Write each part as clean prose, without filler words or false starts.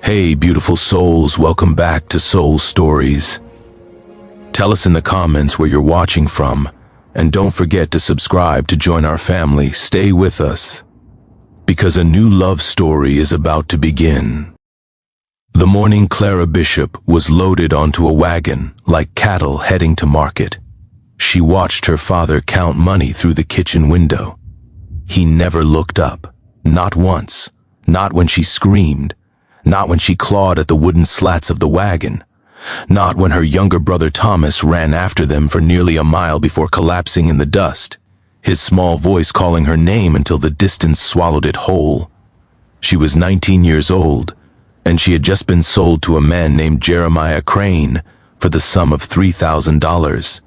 Hey, beautiful souls, welcome back to Soul Stories. Tell us in the comments where you're watching from, and don't forget to subscribe to join our family. Stay with us, because a new love story is about to begin. The morning Clara Bishop was loaded onto a wagon like cattle heading to market. She watched her father count money through the kitchen window. He never looked up, not once, not when she screamed, not when she clawed at the wooden slats of the wagon, not when her younger brother Thomas ran after them for nearly a mile before collapsing in the dust, his small voice calling her name until the distance swallowed it whole. She was 19 years old, and she had just been sold to a man named Jeremiah Crane for the sum of $3,000.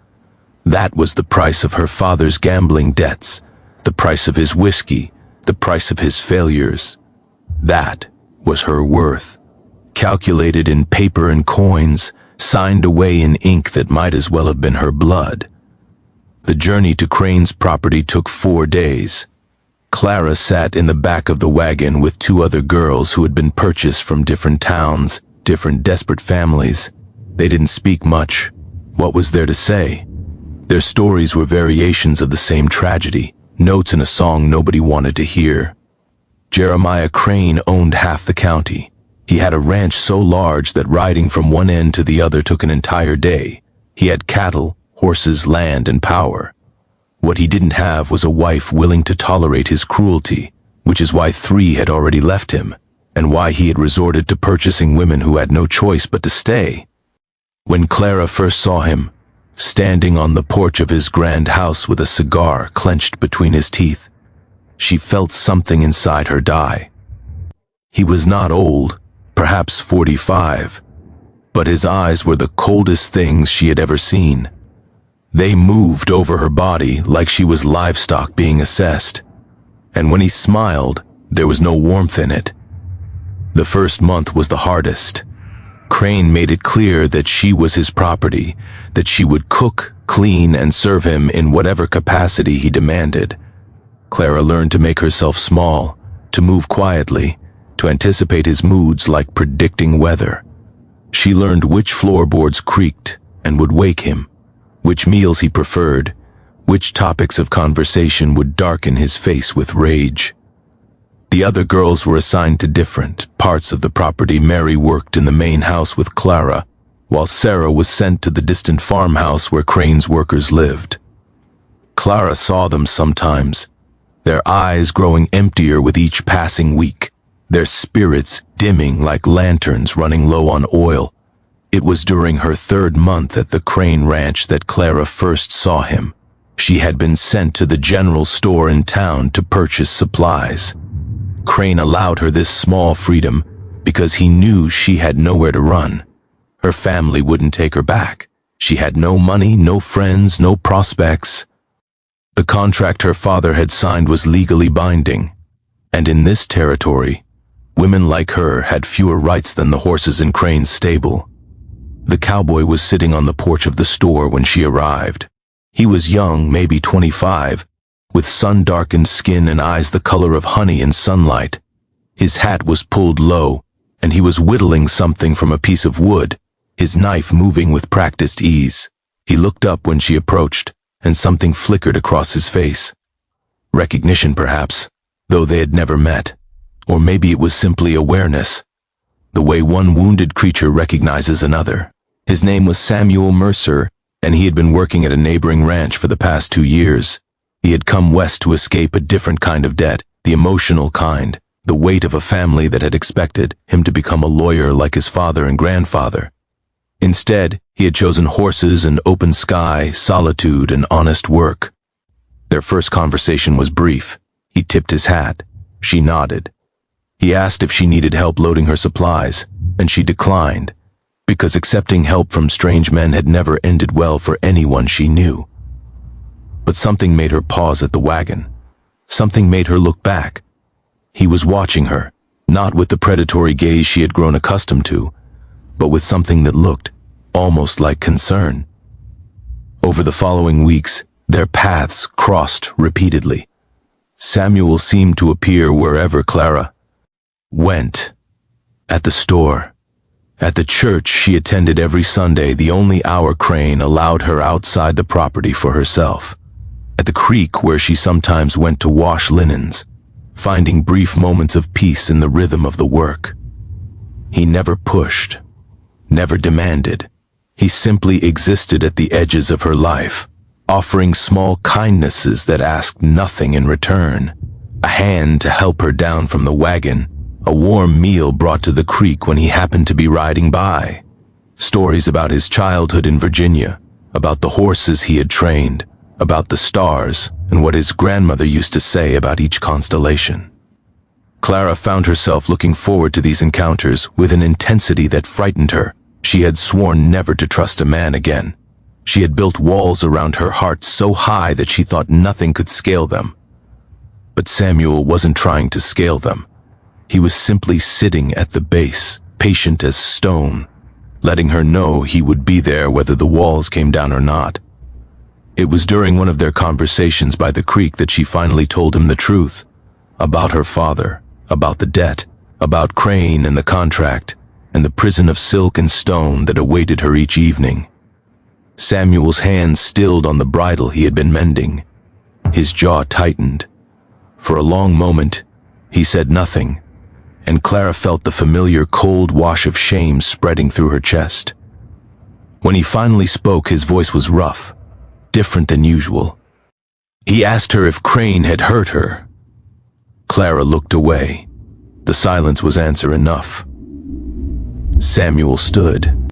That was the price of her father's gambling debts, the price of his whiskey, the price of his failures. That was her worth, calculated in paper and coins, signed away in ink that might as well have been her blood. The journey to Crane's property took 4 days. Clara sat in the back of the wagon with 2 other girls who had been purchased from different towns, different desperate families. They didn't speak much. What was there to say? Their stories were variations of the same tragedy, notes in a song nobody wanted to hear. Jeremiah Crane owned half the county. He had a ranch so large that riding from one end to the other took an entire day. He had cattle, horses, land, and power. What he didn't have was a wife willing to tolerate his cruelty, which is why 3 had already left him, and why he had resorted to purchasing women who had no choice but to stay. When Clara first saw him, standing on the porch of his grand house with a cigar clenched between his teeth, she felt something inside her die. He was not old, perhaps 45, but his eyes were the coldest things she had ever seen. They moved over her body like she was livestock being assessed, and when he smiled, there was no warmth in it. The first month was the hardest. Crane made it clear that she was his property, that she would cook, clean, and serve him in whatever capacity he demanded. Clara learned to make herself small, to move quietly, to anticipate his moods like predicting weather. She learned which floorboards creaked and would wake him, which meals he preferred, which topics of conversation would darken his face with rage. The other girls were assigned to different parts of the property. Mary worked in the main house with Clara, while Sarah was sent to the distant farmhouse where Crane's workers lived. Clara saw them sometimes, their eyes growing emptier with each passing week, their spirits dimming like lanterns running low on oil. It was during her 3rd month at the Crane Ranch that Clara first saw him. She had been sent to the general store in town to purchase supplies. Crane allowed her this small freedom because he knew she had nowhere to run. Her family wouldn't take her back. She had no money, no friends, no prospects. The contract her father had signed was legally binding, and in this territory, women like her had fewer rights than the horses in Crane's stable. The cowboy was sitting on the porch of the store when she arrived. He was young, maybe 25, with sun-darkened skin and eyes the color of honey in sunlight. His hat was pulled low, and he was whittling something from a piece of wood, his knife moving with practiced ease. He looked up when she approached, and something flickered across his face. Recognition, perhaps, though they had never met. Or maybe it was simply awareness, the way one wounded creature recognizes another. His name was Samuel Mercer, and he had been working at a neighboring ranch for the past 2 years. He had come west to escape a different kind of debt, the emotional kind, the weight of a family that had expected him to become a lawyer like his father and grandfather. Instead, he had chosen horses and open sky, solitude and honest work. Their first conversation was brief. He tipped his hat. She nodded. He asked if she needed help loading her supplies, and she declined, because accepting help from strange men had never ended well for anyone she knew. But something made her pause at the wagon. Something made her look back. He was watching her, not with the predatory gaze she had grown accustomed to, but with something that looked almost like concern. Over the following weeks, their paths crossed repeatedly. Samuel seemed to appear wherever Clara went. At the store, at the church she attended every Sunday, the only hour Crane allowed her outside the property for herself. At the creek where she sometimes went to wash linens, finding brief moments of peace in the rhythm of the work. He never pushed, never demanded. He simply existed at the edges of her life, offering small kindnesses that asked nothing in return. A hand to help her down from the wagon, a warm meal brought to the creek when he happened to be riding by. Stories about his childhood in Virginia, about the horses he had trained, about the stars, and what his grandmother used to say about each constellation. Clara found herself looking forward to these encounters with an intensity that frightened her. She had sworn never to trust a man again. She had built walls around her heart so high that she thought nothing could scale them. But Samuel wasn't trying to scale them. He was simply sitting at the base, patient as stone, letting her know he would be there whether the walls came down or not. It was during one of their conversations by the creek that she finally told him the truth, about her father, about the debt, about Crane and the contract, and the prison of silk and stone that awaited her each evening. Samuel's hands stilled on the bridle he had been mending. His jaw tightened. For a long moment, he said nothing, and Clara felt the familiar cold wash of shame spreading through her chest. When he finally spoke, his voice was rough, different than usual. He asked her if Crane had hurt her. Clara looked away. The silence was answer enough. Samuel stood.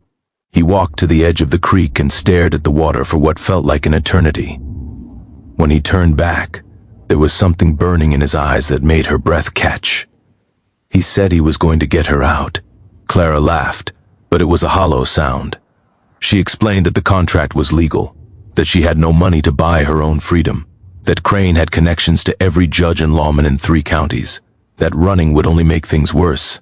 He walked to the edge of the creek and stared at the water for what felt like an eternity. When he turned back, there was something burning in his eyes that made her breath catch. He said he was going to get her out. Clara laughed, but it was a hollow sound. She explained that the contract was legal, that she had no money to buy her own freedom, that Crane had connections to every judge and lawman in 3 counties, that running would only make things worse.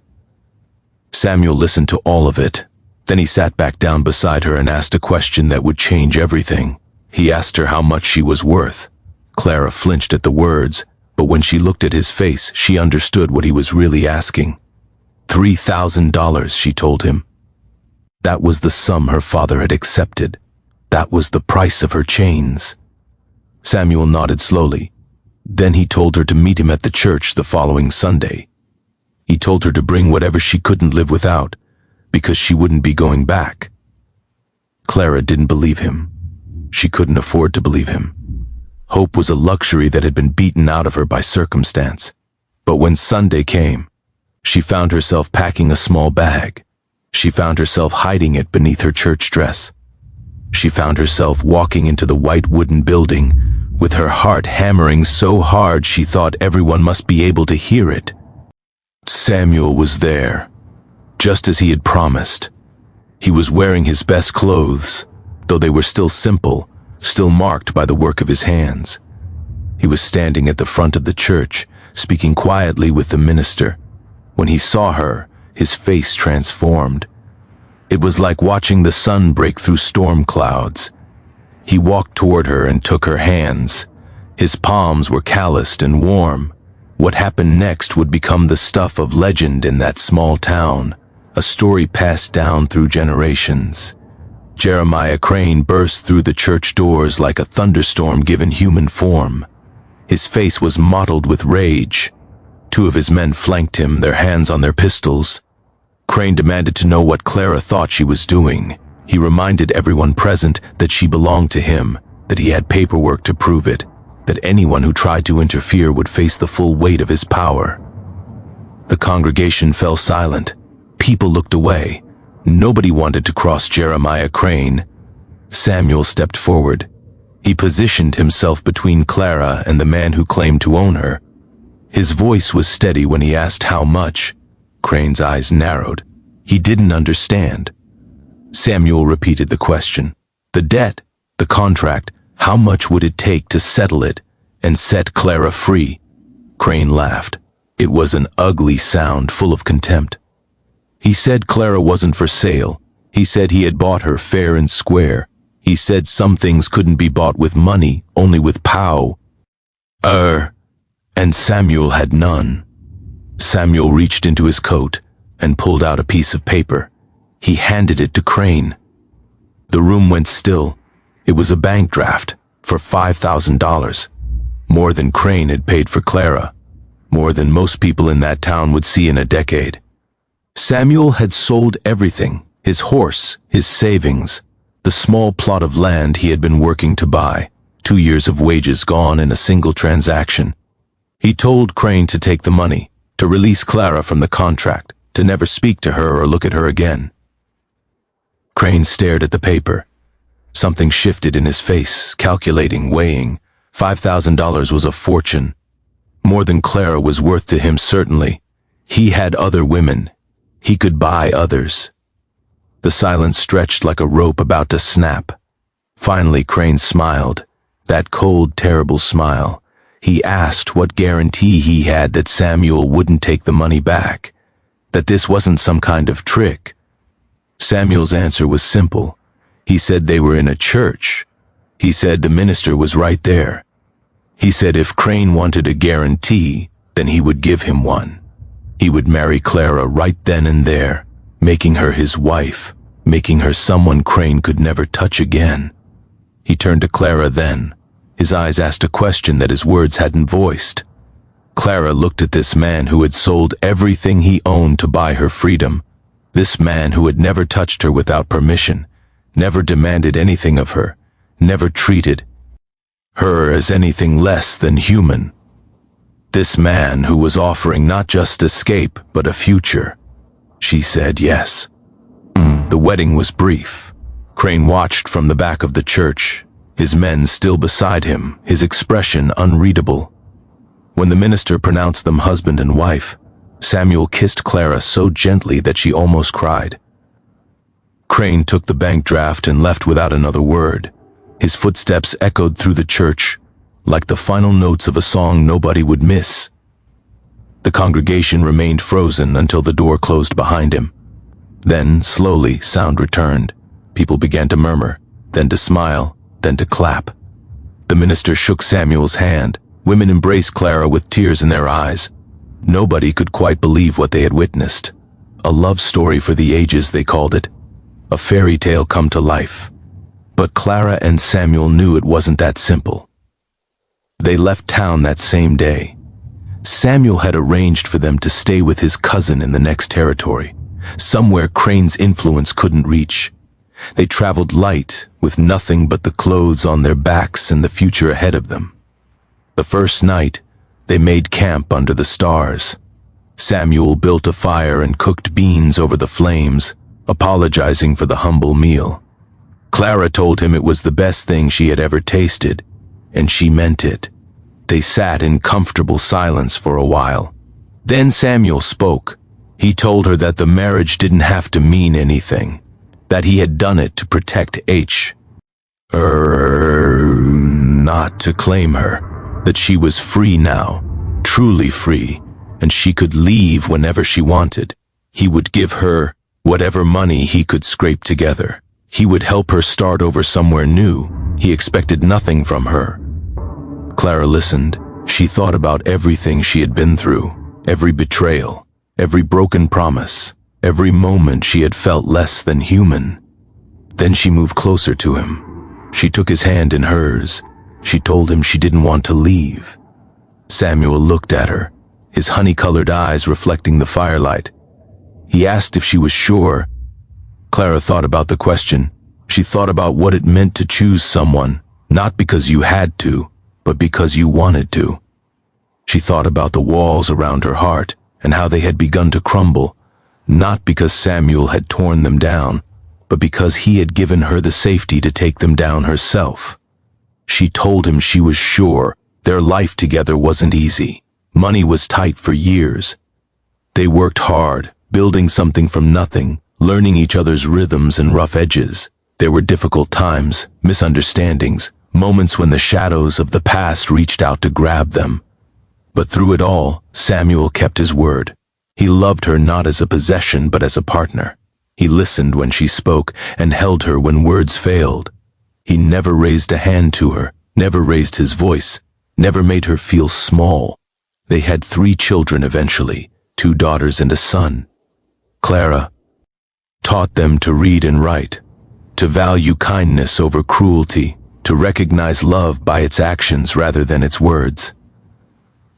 Samuel listened to all of it. Then he sat back down beside her and asked a question that would change everything. He asked her how much she was worth. Clara flinched at the words, but when she looked at his face, she understood what he was really asking. $3,000, she told him. That was the sum her father had accepted. That was the price of her chains. Samuel nodded slowly. Then he told her to meet him at the church the following Sunday. He told her to bring whatever she couldn't live without, because she wouldn't be going back. Clara didn't believe him. She couldn't afford to believe him. Hope was a luxury that had been beaten out of her by circumstance. But when Sunday came, she found herself packing a small bag. She found herself hiding it beneath her church dress. She found herself walking into the white wooden building, with her heart hammering so hard she thought everyone must be able to hear it. Samuel was there, just as he had promised. He was wearing his best clothes, though they were still simple, still marked by the work of his hands. He was standing at the front of the church, speaking quietly with the minister. When he saw her, his face transformed. It was like watching the sun break through storm clouds. He walked toward her and took her hands. His palms were calloused and warm. What happened next would become the stuff of legend in that small town, a story passed down through generations. Jeremiah Crane burst through the church doors like a thunderstorm given human form. His face was mottled with rage. 2 of his men flanked him, their hands on their pistols. Crane demanded to know what Clara thought she was doing. He reminded everyone present that she belonged to him, that he had paperwork to prove it, that anyone who tried to interfere would face the full weight of his power. The congregation fell silent. People looked away. Nobody wanted to cross Jeremiah Crane. Samuel stepped forward. He positioned himself between Clara and the man who claimed to own her. His voice was steady when he asked how much. Crane's eyes narrowed. He didn't understand. Samuel repeated the question. The debt, the contract, how much would it take to settle it and set Clara free? Crane laughed. It was an ugly sound full of contempt. He said Clara wasn't for sale. He said he had bought her fair and square. He said some things couldn't be bought with money, only with pow. And Samuel had none. Samuel reached into his coat and pulled out a piece of paper. He handed it to Crane. The room went still. It was a bank draft for $5,000. More than Crane had paid for Clara. More than most people in that town would see in a decade. Samuel had sold everything, his horse, his savings, the small plot of land he had been working to buy, 2 years of wages gone in a single transaction. He told Crane to take the money, to release Clara from the contract, to never speak to her or look at her again. Crane stared at the paper. Something shifted in his face, calculating, weighing. $5,000 was a fortune. More than Clara was worth to him, certainly. He had other women. He could buy others. The silence stretched like a rope about to snap. Finally, Crane smiled. That cold, terrible smile. He asked what guarantee he had that Samuel wouldn't take the money back. That this wasn't some kind of trick. Samuel's answer was simple. He said they were in a church. He said the minister was right there. He said if Crane wanted a guarantee, then he would give him one. He would marry Clara right then and there, making her his wife, making her someone Crane could never touch again. He turned to Clara then. His eyes asked a question that his words hadn't voiced. Clara looked at this man who had sold everything he owned to buy her freedom. This man who had never touched her without permission, never demanded anything of her, never treated her as anything less than human. This man who was offering not just escape, but a future. She said yes. The wedding was brief. Crane watched from the back of the church, his men still beside him, his expression unreadable. When the minister pronounced them husband and wife, Samuel kissed Clara so gently that she almost cried. Crane took the bank draft and left without another word. His footsteps echoed through the church, like the final notes of a song nobody would miss. The congregation remained frozen until the door closed behind him. Then, slowly, sound returned. People began to murmur, then to smile, then to clap. The minister shook Samuel's hand. Women embraced Clara with tears in their eyes. Nobody could quite believe what they had witnessed. A love story for the ages, they called it. A fairy tale come to life. But Clara and Samuel knew it wasn't that simple. They left town that same day. Samuel had arranged for them to stay with his cousin in the next territory, somewhere Crane's influence couldn't reach. They traveled light, with nothing but the clothes on their backs and the future ahead of them. The first night, they made camp under the stars. Samuel built a fire and cooked beans over the flames, apologizing for the humble meal. Clara told him it was the best thing she had ever tasted, and she meant it. They sat in comfortable silence for a while. Then Samuel spoke. He told her that the marriage didn't have to mean anything, that he had done it to protect not to claim her, that she was free now, truly free, and she could leave whenever she wanted. He would give her whatever money he could scrape together. He would help her start over somewhere new. He expected nothing from her. Clara listened. She thought about everything she had been through, every betrayal, every broken promise, every moment she had felt less than human. Then she moved closer to him. She took his hand in hers. She told him she didn't want to leave. Samuel looked at her, his honey-colored eyes reflecting the firelight. He asked if she was sure. Clara thought about the question. She thought about what it meant to choose someone, not because you had to, but because you wanted to. She thought about the walls around her heart and how they had begun to crumble, not because Samuel had torn them down, but because he had given her the safety to take them down herself. She told him she was sure their life together wasn't easy. Money was tight for years. They worked hard, building something from nothing, learning each other's rhythms and rough edges. There were difficult times, misunderstandings, moments when the shadows of the past reached out to grab them. But through it all, Samuel kept his word. He loved her not as a possession but as a partner. He listened when she spoke and held her when words failed. He never raised a hand to her, never raised his voice, never made her feel small. They had 3 children eventually, 2 daughters and a son. Clara taught them to read and write, to value kindness over cruelty, to recognize love by its actions rather than its words.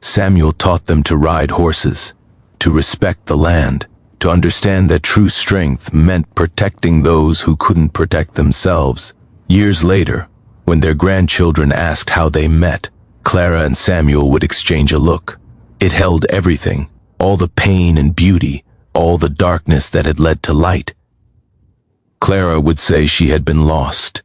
Samuel taught them to ride horses, to respect the land, to understand that true strength meant protecting those who couldn't protect themselves. Years later, when their grandchildren asked how they met, Clara and Samuel would exchange a look. It held everything, all the pain and beauty, all the darkness that had led to light. Clara would say she had been lost.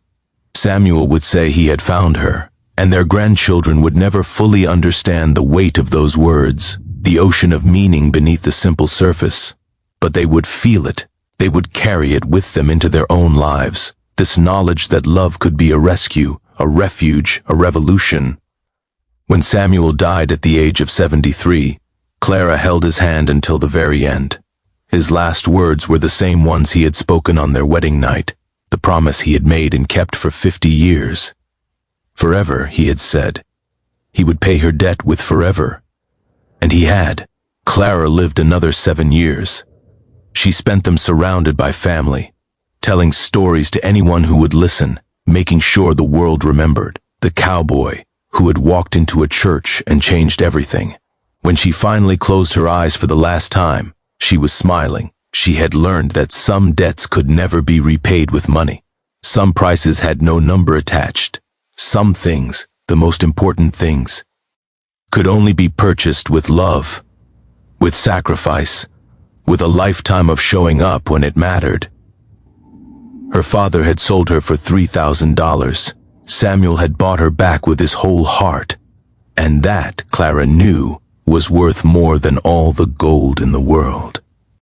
Samuel would say he had found her, and their grandchildren would never fully understand the weight of those words, the ocean of meaning beneath the simple surface. But they would feel it. They would carry it with them into their own lives, this knowledge that love could be a rescue, a refuge, a revolution. When Samuel died at the age of 73, Clara held his hand until the very end. His last words were the same ones he had spoken on their wedding night, the promise he had made and kept for 50 years. Forever, he had said. He would pay her debt with forever. And he had. Clara lived another 7 years. She spent them surrounded by family, telling stories to anyone who would listen, making sure the world remembered. The cowboy who had walked into a church and changed everything. When she finally closed her eyes for the last time, she was smiling. She had learned that some debts could never be repaid with money. Some prices had no number attached. Some things, the most important things, could only be purchased with love, with sacrifice, with a lifetime of showing up when it mattered. Her father had sold her for $3,000. Samuel had bought her back with his whole heart, and that, Clara knew, was worth more than all the gold in the world.